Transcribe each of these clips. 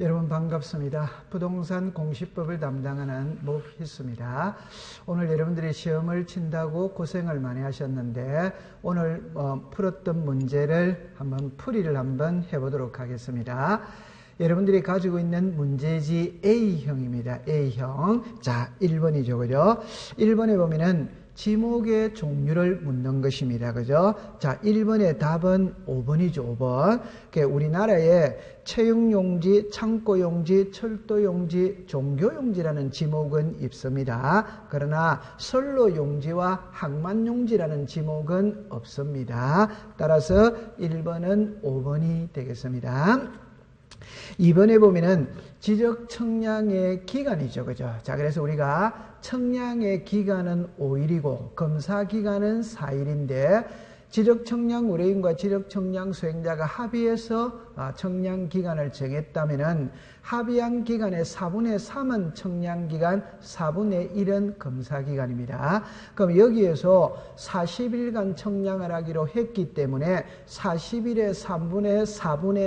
여러분 반갑습니다. 부동산 공시법을 담당하는 목희수입니다. 오늘 여러분들이 시험을 친다고 고생을 많이 하셨는데 오늘 풀었던 문제를 풀이를 한번 해보도록 하겠습니다. 여러분들이 가지고 있는 문제지 A형입니다. A형. 자, 1번이죠. 그죠? 1번에 보면은 지목의 종류를 묻는 것입니다. 그죠? 자, 1번의 답은 5번이죠. 5번. 우리나라에 채용용지, 창고용지, 철도용지, 종교용지라는 지목은 있습니다. 그러나 선로용지와 항만용지라는 지목은 없습니다. 따라서 1번은 5번이 되겠습니다. 2번에 보면은 지적 청량의 기간이죠. 그죠? 자, 그래서 우리가 청량의 기간은 5일이고 검사 기간은 4일인데 지적 청량 의뢰인과 지적 청량 수행자가 합의해서 청량 기간을 정했다면은 합의한 기간의 4분의 3은 청량 기간, 4분의 1은 검사 기간입니다. 그럼 여기에서 40일간 청량을 하기로 했기 때문에 40일의 4분의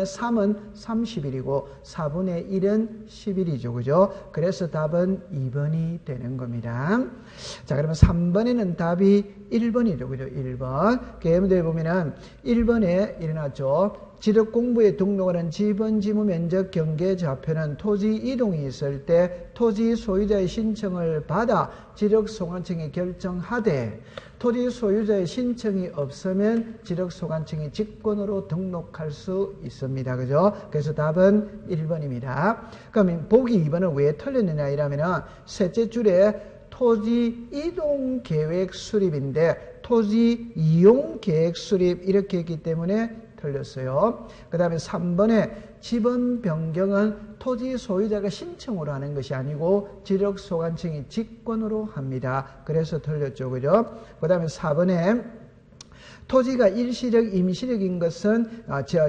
3은 30일이고 4분의 1은 10일이죠. 그죠? 그래서 답은 2번이 되는 겁니다. 자, 그러면 3번에는 답이 1번이죠. 그죠? 1번. 여러분들 보면은 1번에 일어났죠. 지적 공부에 등록하는 지번, 지무, 면적, 경계, 좌표는 토지 이동이 있을 때 토지 소유자의 신청을 받아 지적소관청이 결정하되 토지 소유자의 신청이 없으면 지적소관청이 직권으로 등록할 수 있습니다. 그죠? 그래서 답은 1번입니다. 그럼 보기 2번은 왜 틀렸느냐 이러면은 셋째 줄에 토지 이동 계획 수립인데 토지 이용 계획 수립 이렇게 했기 때문에 틀렸어요. 그 다음에 3번에 지번 변경은 토지 소유자가 신청으로 하는 것이 아니고 지적소관청이 직권으로 합니다. 그래서 틀렸죠. 그죠? 그 다음에 4번에 토지가 일시적, 임시적인 것은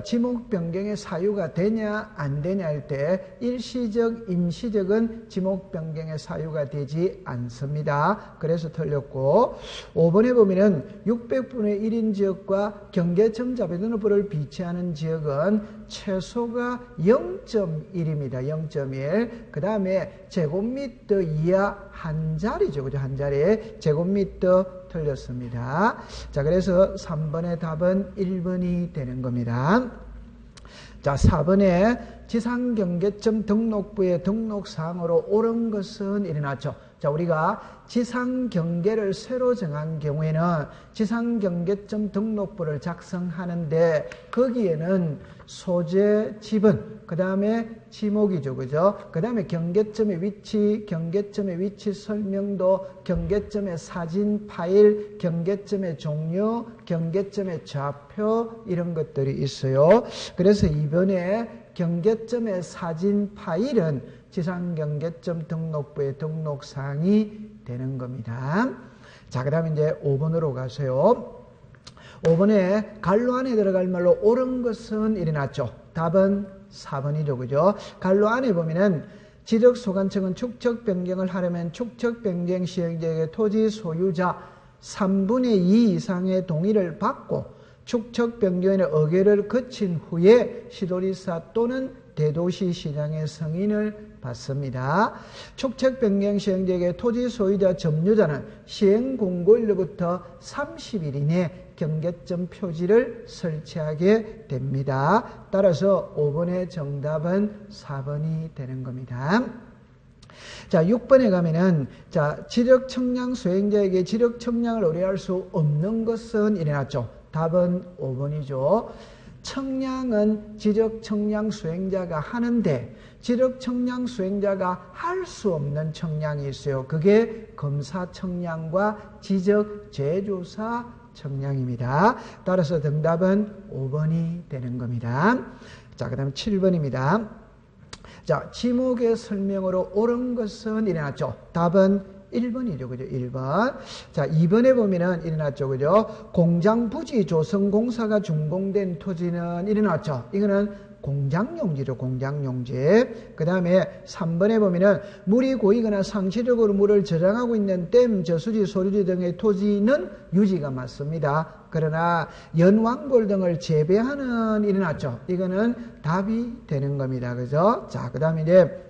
지목 변경의 사유가 되냐 안 되냐 할 때 일시적, 임시적은 지목 변경의 사유가 되지 않습니다. 그래서 틀렸고 5번에 보면은 600분의 1인 지역과 경계청 자비등록부를 비치하는 지역은 최소가 0.1입니다. 0.1. 그 다음에 제곱미터 이하 한 자리죠. 그죠? 한 자리에 제곱미터 틀렸습니다. 자, 그래서 3번의 답은 1번이 되는 겁니다. 자, 4번에 지상경계점 등록부의 등록사항으로 옳은 것은 일어났죠. 자, 우리가 지상경계를 새로 정한 경우에는 지상경계점 등록부를 작성하는데 거기에는 소재, 지분, 그 다음에 지목이죠. 그죠? 그 다음에 경계점의 위치 설명도, 경계점의 사진 파일, 경계점의 종류, 경계점의 좌표 이런 것들이 있어요. 그래서 이번에 경계점의 사진 파일은 지상경계점 등록부의 등록사항이 되는 겁니다. 자, 그 다음에 이제 5번으로 가세요. 5번에 갈로 안에 들어갈 말로 옳은 것은 일어났죠. 답은 4번이죠. 그죠? 갈로 안에 보면은 지적소관청은 축척 변경을 하려면 축척 변경 시행자에게 토지 소유자 3분의 2 이상의 동의를 받고 축척 변경의 의결을 거친 후에 시도지사 또는 대도시시장의 승인을 받습니다. 축척 변경 시행자에게 토지 소유자 점유자는 시행 공고일로부터 30일 이내 경계점 표지를 설치하게 됩니다. 따라서 5번의 정답은 4번이 되는 겁니다. 자, 6번에 가면은 자, 지적 청량 수행자에게 지적 청량을 의뢰할 수 없는 것은 일어났죠. 답은 5번이죠. 청량은 지적 청량 수행자가 하는데 지적 청량 수행자가 할 수 없는 청량이 있어요. 그게 검사 청량과 지적 재조사 청량입니다. 따라서 정답은 5번이 되는 겁니다. 자, 그 다음 7번입니다. 자, 지목의 설명으로 옳은 것은 일어났죠. 답은 1번이죠. 그죠? 1번. 자, 2번에 보면은 일어났죠. 그죠? 공장 부지 조성 공사가 준공된 토지는 일어났죠. 이거는 공장용지죠. 공장용지. 그 다음에 3번에 보면은 물이 고이거나 상시적으로 물을 저장하고 있는 댐, 저수지, 소류지 등의 토지는 유지가 맞습니다. 그러나 연왕골 등을 재배하는 일이 낫죠. 이거는 답이 되는 겁니다. 그죠? 자, 그 다음에 이제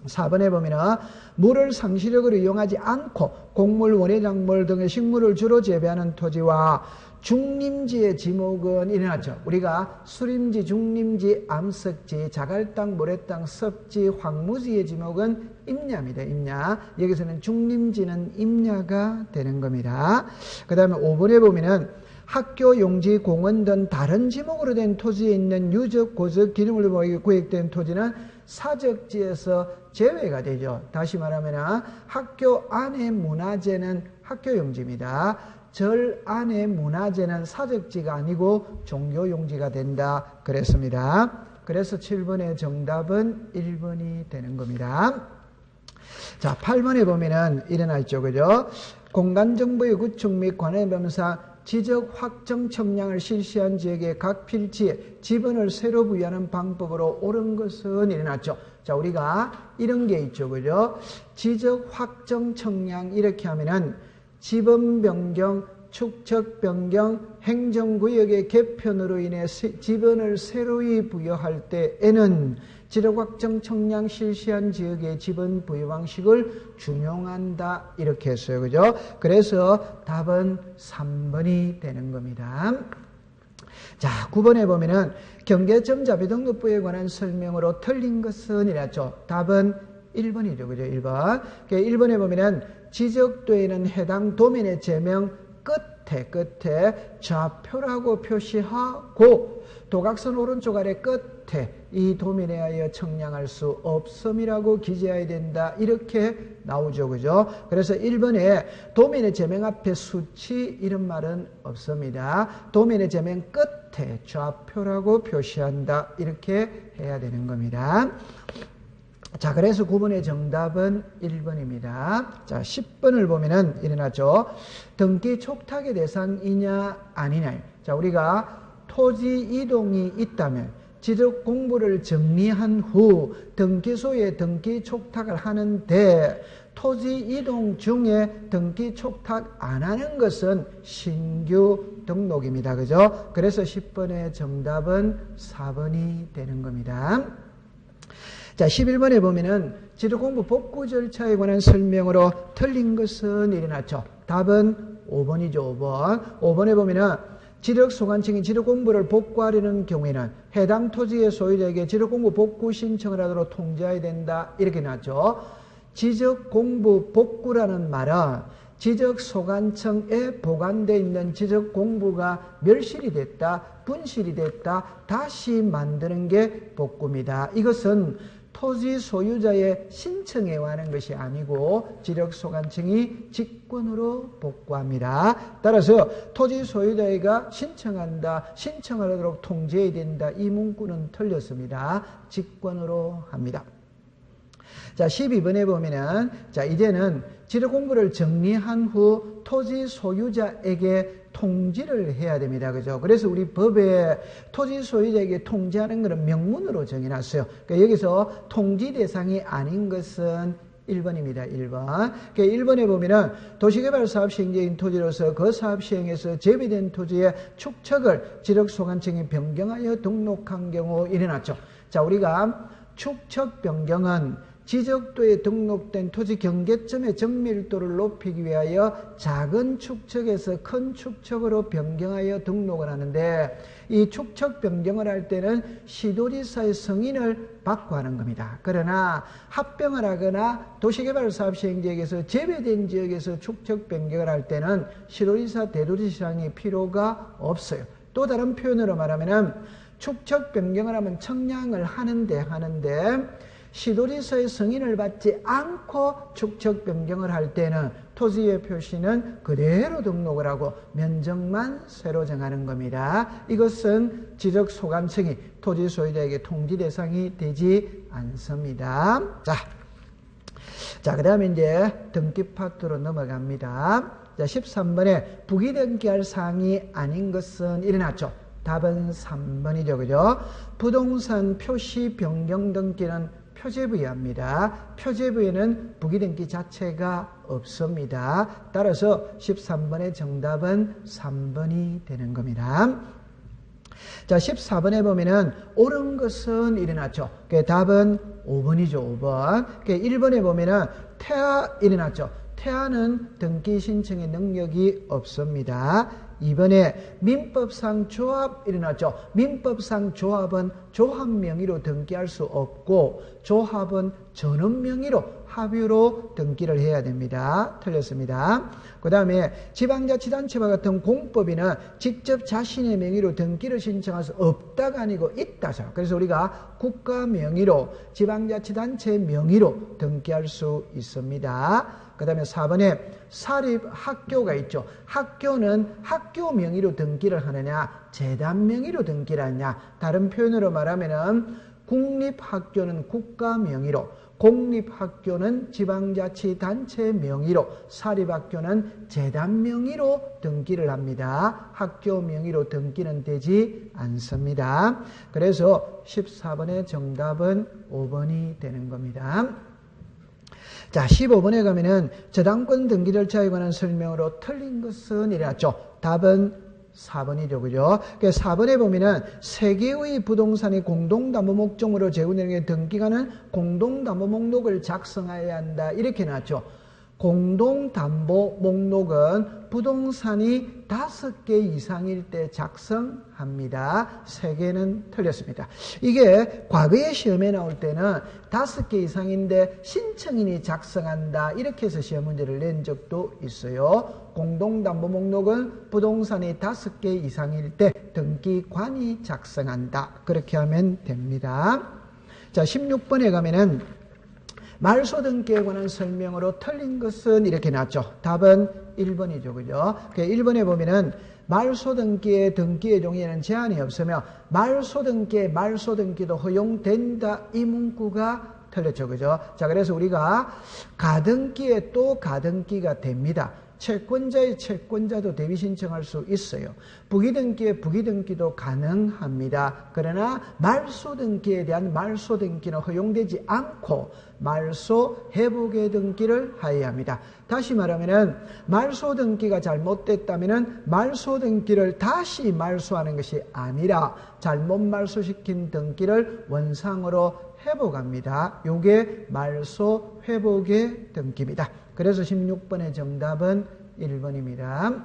4번에 보면은 물을 상시력으로 이용하지 않고 곡물, 원예작물 등의 식물을 주로 재배하는 토지와 중림지의 지목은 일어났죠. 우리가 수림지, 중림지, 암석지, 자갈땅, 모래땅, 섭지, 황무지의 지목은 임야입니다. 임야. 여기서는 중림지는 임야가 되는 겁니다. 그 다음에 5번에 보면은 학교, 용지, 공원 등 다른 지목으로 된 토지에 있는 유적, 고적, 기름을 구획된 토지는 사적지에서 제외가 되죠. 다시 말하면 학교 안의 문화재는 학교 용지입니다. 절 안의 문화재는 사적지가 아니고 종교용지가 된다 그랬습니다. 그래서 7번의 정답은 1번이 되는 겁니다. 자, 8번에 보면은 일어나 있죠. 그죠? 공간정보의 구축 및 관할변사 지적 확정 청량을 실시한 지역의 각 필지에 지번을 새로 부여하는 방법으로 옳은 것은 일어났죠. 자, 우리가 이런 게 있죠. 그죠? 지적 확정 청량 이렇게 하면은 지번 변경, 축척 변경, 행정구역의 개편으로 인해 지번을 새로이 부여할 때에는 지적 확정 청량 실시한 지역의 지번 부여 방식을 준용한다 이렇게 했어요. 그죠? 그래서 답은 3번이 되는 겁니다. 자, 9번에 보면은 경계점 자비등록부에 관한 설명으로 틀린 것은 이랬죠. 답은 1번이죠. 그죠? 1번. 1번에 보면은 지적되어 있는 해당 도면의 제명 끝에 좌표라고 표시하고 도각선 오른쪽 아래 끝에 이 도면에 하여 청량할 수 없음이라고 기재해야 된다. 이렇게 나오죠. 그죠? 그래서 1번에 도면의 제명 앞에 수치 이런 말은 없습니다. 도면의 제명 끝에 좌표라고 표시한다. 이렇게 해야 되는 겁니다. 자, 그래서 9번의 정답은 1번입니다. 자, 10번을 보면은 일어나죠. 등기 촉탁의 대상이냐 아니냐. 자, 우리가 토지 이동이 있다면 지적 공부를 정리한 후 등기소에 등기 촉탁을 하는데 토지 이동 중에 등기 촉탁 안 하는 것은 신규 등록입니다. 그죠? 그래서 10번의 정답은 4번이 되는 겁니다. 자, 11번에 보면은 지적공부 복구 절차에 관한 설명으로 틀린 것은 일어났죠. 답은 5번이죠. 5번. 5번에 보면은 지적소관청이 지적공부를 복구하려는 경우에는 해당 토지의 소유자에게 지적공부 복구 신청을 하도록 통지해야 된다. 이렇게 나왔죠. 지적공부 복구라는 말은 지적소관청에 보관되어 있는 지적공부가 멸실이 됐다, 분실이 됐다, 다시 만드는 게 복구입니다. 이것은 토지 소유자의 신청에 관한 것이 아니고 지적소관청이 직권으로 복구합니다. 따라서 토지 소유자가 신청한다, 신청을 하도록 통지해야 된다. 이 문구는 틀렸습니다. 직권으로 합니다. 자, 12번에 보면은, 자, 이제는 지적공부를 정리한 후 토지 소유자에게 통지를 해야 됩니다. 그죠? 그래서 우리 법에 토지 소유자에게 통지하는 것은 명문으로 정해놨어요. 그러니까 여기서 통지 대상이 아닌 것은 1번입니다. 1번. 그러니까 1번에 보면은 도시개발 사업 시행자인 토지로서 그 사업 시행에서 재배된 토지의 축척을 지적소관청이 변경하여 등록한 경우 일어났죠. 자, 우리가 축척 변경은 지적도에 등록된 토지 경계점의 정밀도를 높이기 위하여 작은 축척에서 큰 축척으로 변경하여 등록을 하는데 이 축척 변경을 할 때는 시도지사의 승인을 받고 하는 겁니다. 그러나 합병을 하거나 도시개발사업 시행지역에서 재배된 지역에서 축척 변경을 할 때는 시도지사, 대도지사장이 필요가 없어요. 또 다른 표현으로 말하면 축척 변경을 하면 청량을 하는데 시도지사의 승인을 받지 않고 축척 변경을 할 때는 토지의 표시는 그대로 등록을 하고 면적만 새로 정하는 겁니다. 이것은 지적소관청이 토지 소유자에게 통지 대상이 되지 않습니다. 자, 그 다음에 이제 등기 파트로 넘어갑니다. 자, 13번에 부기등기할 사항이 아닌 것은 일어났죠. 답은 3번이죠. 그죠? 부동산 표시 변경 등기는 표제부에 합니다. 표제부에는 부기등기 자체가 없습니다. 따라서 13번의 정답은 3번이 되는 겁니다. 자, 14번에 보면은 옳은 것은 이래 놨죠. 답은 5번이죠. 5번. 1번에 보면은 태아 이래 놨죠. 태아는 등기 신청의 능력이 없습니다. 2번에 민법상 조합 일어났죠. 민법상 조합은 조합 명의로 등기할 수 없고 조합은 전원 명의로 합의로 등기를 해야 됩니다. 틀렸습니다. 그 다음에 지방자치단체와 같은 공법인은 직접 자신의 명의로 등기를 신청할 수 없다가 아니고 있다죠. 그래서 우리가 국가 명의로 지방자치단체 명의로 등기할 수 있습니다. 그 다음에 4번에 사립학교가 있죠. 학교는 학교 명의로 등기를 하느냐 재단 명의로 등기를 하느냐. 다른 표현으로 말하면 국립학교는 국가 명의로, 공립학교는 지방자치단체 명의로, 사립학교는 재단 명의로 등기를 합니다. 학교 명의로 등기는 되지 않습니다. 그래서 14번의 정답은 5번이 되는 겁니다. 자, 15번에 가면은 저당권 등기 절차에 관한 설명으로 틀린 것은 이래놨죠. 답은 4번이죠. 그죠? 4번에 보면은 세 개의 부동산이 공동담보 목적으로 재운행에 등기가는 공동담보 목록을 작성해야 한다. 이렇게 나왔죠. 공동담보 목록은 부동산이 5개 이상일 때 작성합니다. 3개는 틀렸습니다. 이게 과거의 시험에 나올 때는 5개 이상인데 신청인이 작성한다. 이렇게 해서 시험 문제를 낸 적도 있어요. 공동담보 목록은 부동산이 5개 이상일 때 등기관이 작성한다. 그렇게 하면 됩니다. 자, 16번에 가면은 말소 등기에 관한 설명으로 틀린 것은 이렇게 나왔죠. 답은 1번이죠. 그죠? 1번에 보면은 말소 등기의 등기의 종이에는 제한이 없으며 말소 등기도 허용된다. 이 문구가 틀렸죠. 그죠? 자, 그래서 우리가 가등기에 또 가등기가 됩니다. 채권자의 채권자도 대비 신청할 수 있어요. 부기등기에 부기등기도 가능합니다. 그러나 말소 등기에 대한 말소 등기는 허용되지 않고 말소 회복의 등기를 하여야 합니다. 다시 말하면은 말소 등기가 잘못됐다면은 말소 등기를 다시 말소하는 것이 아니라 잘못 말소시킨 등기를 원상으로 회복합니다. 요게 말소 회복의 등기입니다. 그래서 16번의 정답은 1번입니다.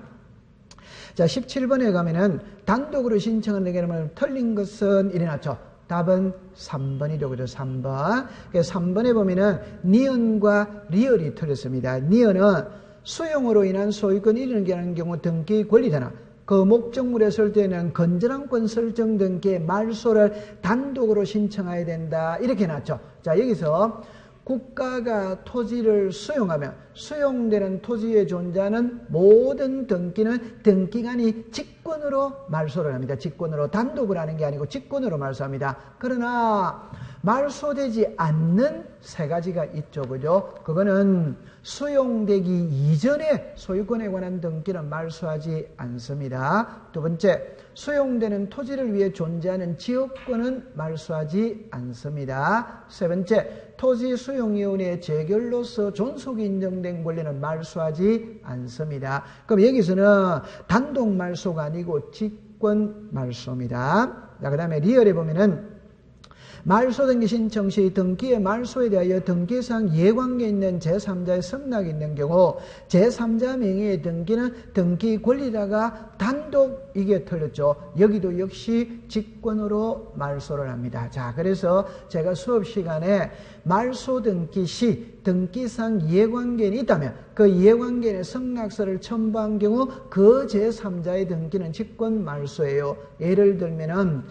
자, 17번에 가면은 단독으로 신청하는 경우는 틀린 것은 이래놨죠. 답은 3번이죠. 그죠? 3번. 3번에 보면은 니은과 리얼이 틀렸습니다. 니은은 수용으로 인한 소유권 이전을 하는 경우 등기 권리자나 그 목적물에 설정되는 건전한권 설정 등기의 말소를 단독으로 신청해야 된다. 이렇게 놨죠. 자, 여기서 국가가 토지를 수용하면 수용되는 토지에 존재하는 모든 등기는 등기관이 직권으로 말소를 합니다. 직권으로 단독을 하는 게 아니고 직권으로 말소합니다. 그러나 말소되지 않는 세 가지가 있죠. 그죠? 그거는 수용되기 이전에 소유권에 관한 등기는 말소하지 않습니다. 두 번째, 수용되는 토지를 위해 존재하는 지역권은 말소하지 않습니다. 세 번째, 토지 수용위원회 재결로서 존속이 인정된 권리는 말소하지 않습니다. 그럼 여기서는 단독 말소가 아니고 직권 말소입니다. 자, 그 다음에 리얼에 보면은 말소 등기 신청 시 등기의 말소에 대하여 등기상 이해관계 있는 제3자의 승낙이 있는 경우 제3자 명의의 등기는 등기 권리자가 단독, 이게 틀렸죠. 여기도 역시 직권으로 말소를 합니다. 자, 그래서 제가 수업 시간에 말소 등기 시 등기상 이해관계인이 있다면 그 이해관계인의 승낙서를 첨부한 경우 그 제3자의 등기는 직권 말소예요. 예를 들면은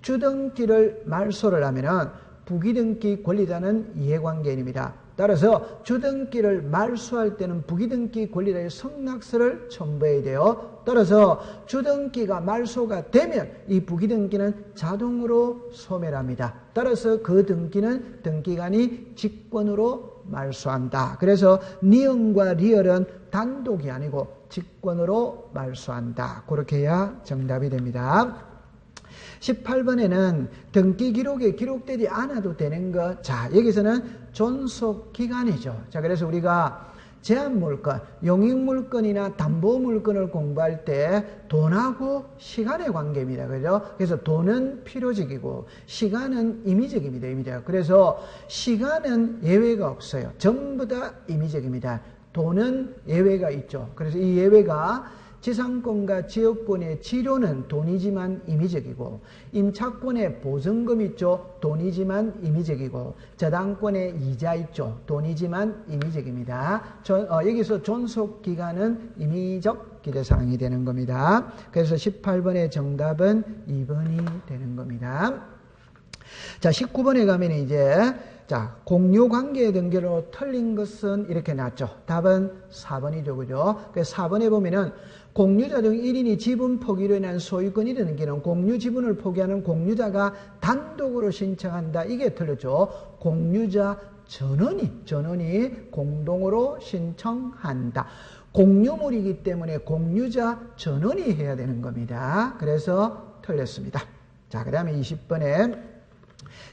주등기를 말소를 하면은 부기등기 권리자는 이해관계인입니다. 따라서 주등기를 말소할 때는 부기등기 권리자의 승낙서를 첨부해야 돼요. 따라서 주등기가 말소가 되면 이 부기등기는 자동으로 소멸합니다. 따라서 그 등기는 등기관이 직권으로 말소한다. 그래서 니은과 리얼은 단독이 아니고 직권으로 말소한다. 그렇게 해야 정답이 됩니다. 18번에는 등기 기록에 기록되지 않아도 되는 것. 자, 여기서는 존속 기간이죠. 자, 그래서 우리가 제한 물건, 용익 물건이나 담보 물건을 공부할 때 돈하고 시간의 관계입니다. 그죠? 그래서 돈은 필요적이고 시간은 임의적입니다. 임의적. 그래서 시간은 예외가 없어요. 전부 다 임의적입니다. 돈은 예외가 있죠. 그래서 이 예외가 지상권과 지역권의 지료는 돈이지만 임의적이고, 임차권의 보증금 있죠. 돈이지만 임의적이고, 저당권의 이자 있죠. 돈이지만 임의적입니다. 여기서 존속기간은 임의적 기재사항이 되는 겁니다. 그래서 18번의 정답은 2번이 되는 겁니다. 자, 19번에 가면 이제 공유관계 등기로 틀린 것은 이렇게 나왔죠. 답은 4번이죠. 그죠? 그래서 4번에 보면은 공유자 중 1인이 지분 포기로 인한 소유권이 되는 기는 공유 지분을 포기하는 공유자가 단독으로 신청한다. 이게 틀렸죠. 공유자 전원이 공동으로 신청한다. 공유물이기 때문에 공유자 전원이 해야 되는 겁니다. 그래서 틀렸습니다. 자, 그 다음에 20번에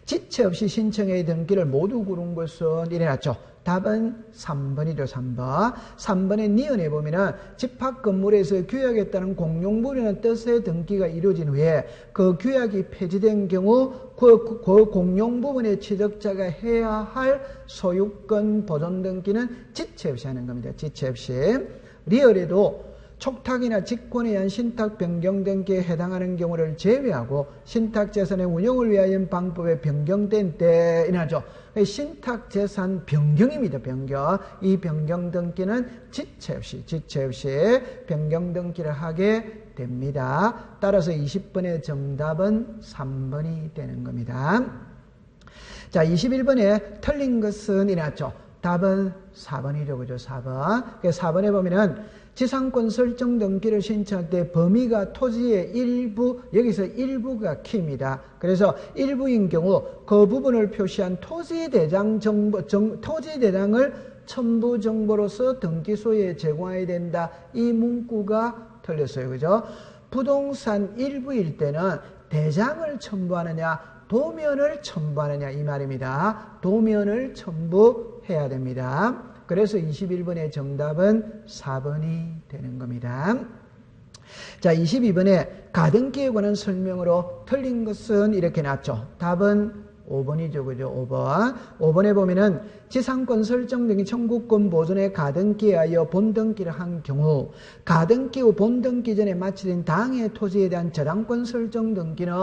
지체 없이 신청의 등기를 모두 고른 것은 이래놨죠. 답은 3번이죠. 3번. 3번의 니은에 보면은 집합 건물에서 규약에 따른 공용물이라는 뜻의 등기가 이루어진 후에 그 규약이 폐지된 경우 그 공용 부분의 취득자가 해야 할 소유권 보존 등기는 지체 없이 하는 겁니다. 지체 없이. 리얼에도 촉탁이나 직권에 의한 신탁 변경 등기에 해당하는 경우를 제외하고 신탁재산의 운용을 위하여 방법에 변경된 때에 하죠. 신탁재산 변경입니다. 변경. 이 변경 등기는 지체 없이 변경 등기를 하게 됩니다. 따라서 20번의 정답은 3번이 되는 겁니다. 자, 21번에 틀린 것은 이랬죠. 답은 4번이죠. 그죠? 4번. 4번에 보면은 지상권 설정 등기를 신청할 때 범위가 토지의 일부, 여기서 일부가 키입니다. 그래서 일부인 경우 그 부분을 표시한 토지대장을 첨부 정보로서 등기소에 제공해야 된다. 이 문구가 틀렸어요. 그죠? 부동산 일부일 때는 대장을 첨부하느냐, 도면을 첨부하느냐 이 말입니다. 도면을 첨부해야 됩니다. 그래서 21번의 정답은 4번이 되는 겁니다. 자, 22번에 가등기에 관한 설명으로 틀린 것은 이렇게 나왔죠. 답은 5번이죠. 그죠? 5번. 5번에 보면은 지상권 설정 등기 청구권 보존의 가등기에 하여 본등기를 한 경우 가등기 후 본등기 전에 마치된 당해 토지에 대한 저당권 설정 등기는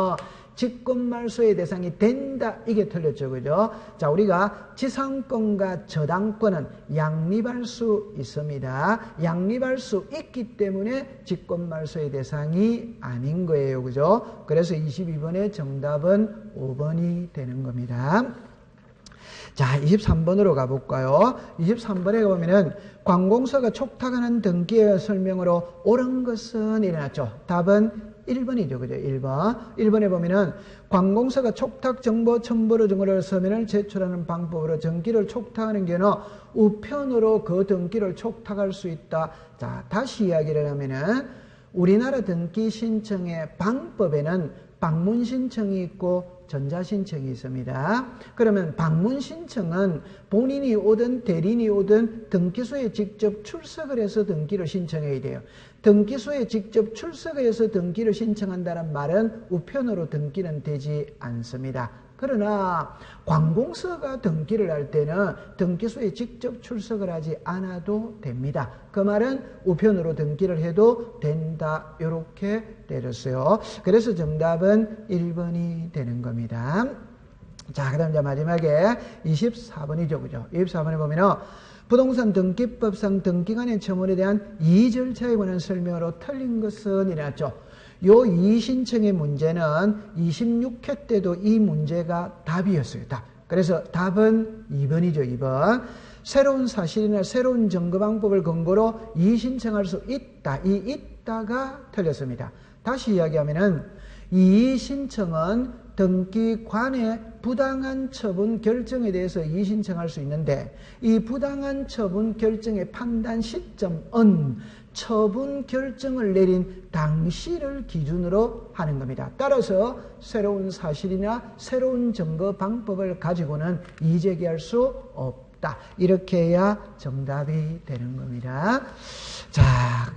직권말소의 대상이 된다. 이게 틀렸죠. 그죠? 자, 우리가 지상권과 저당권은 양립할 수 있습니다. 양립할 수 있기 때문에 직권말소의 대상이 아닌 거예요. 그죠? 그래서 22번의 정답은 5번이 되는 겁니다. 자, 23번으로 가볼까요? 23번에 보면은 관공서가 촉탁하는 등기의 설명으로 옳은 것은 일어났죠. 답은 1번이죠. 그죠? 1번. 1번에 보면은 관공서가 촉탁 정보 첨부로 증거를 서면을 제출하는 방법으로 등기를 촉탁하는 경우는 우편으로 그 등기를 촉탁할 수 있다. 자, 다시 이야기를 하면은 우리나라 등기 신청의 방법에는 방문 신청이 있고 전자 신청이 있습니다. 그러면 방문 신청은 본인이 오든 대리인이 오든 등기소에 직접 출석을 해서 등기를 신청해야 돼요. 등기소에 직접 출석을 해서 등기를 신청한다는 말은 우편으로 등기는 되지 않습니다. 그러나 관공서가 등기를 할 때는 등기소에 직접 출석을 하지 않아도 됩니다. 그 말은 우편으로 등기를 해도 된다. 이렇게 내렸어요. 그래서 정답은 1번이 되는 겁니다. 자, 그 다음 이제 마지막에 24번이죠. 그죠? 24번에 보면은 부동산 등기법상 등기관의 처분에 대한 이의 절차에 관한 설명으로 틀린 것은 이랬죠. 요 이의신청의 문제는 26회 때도 이 문제가 답이었어요. 답. 그래서 답은 2번이죠. 2번. 새로운 사실이나 새로운 증거 방법을 근거로 이의신청할 수 있다. 이 있다가 틀렸습니다. 다시 이야기하면은 이의신청은 등기관의 부당한 처분 결정에 대해서 이의신청할 수 있는데 이 부당한 처분 결정의 판단 시점은 처분 결정을 내린 당시를 기준으로 하는 겁니다. 따라서 새로운 사실이나 새로운 증거 방법을 가지고는 이의제기할 수 없다. 이렇게 해야 정답이 되는 겁니다. 자,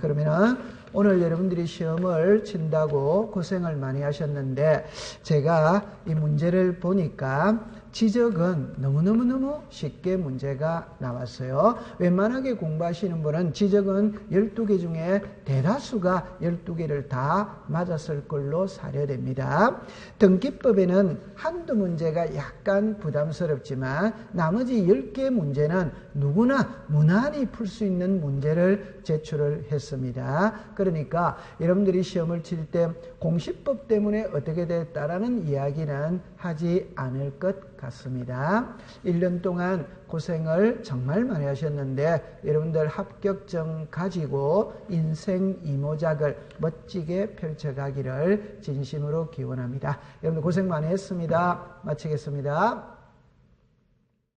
그러면은 오늘 여러분들이 시험을 친다고 고생을 많이 하셨는데 제가 이 문제를 보니까 지적은 너무너무 쉽게 문제가 나왔어요. 웬만하게 공부하시는 분은 지적은 12개 중에 대다수가 12개를 다 맞았을 걸로 사료됩니다. 등기법에는 한두 문제가 약간 부담스럽지만 나머지 10개 문제는 누구나 무난히 풀 수 있는 문제를 제출을 했습니다. 그러니까 여러분들이 시험을 칠 때 공시법 때문에 어떻게 됐다라는 이야기는 하지 않을 것 같습니다. 1년 동안 고생을 정말 많이 하셨는데 여러분들 합격증 가지고 인생 이모작을 멋지게 펼쳐가기를 진심으로 기원합니다. 여러분들 고생 많이 했습니다. 마치겠습니다.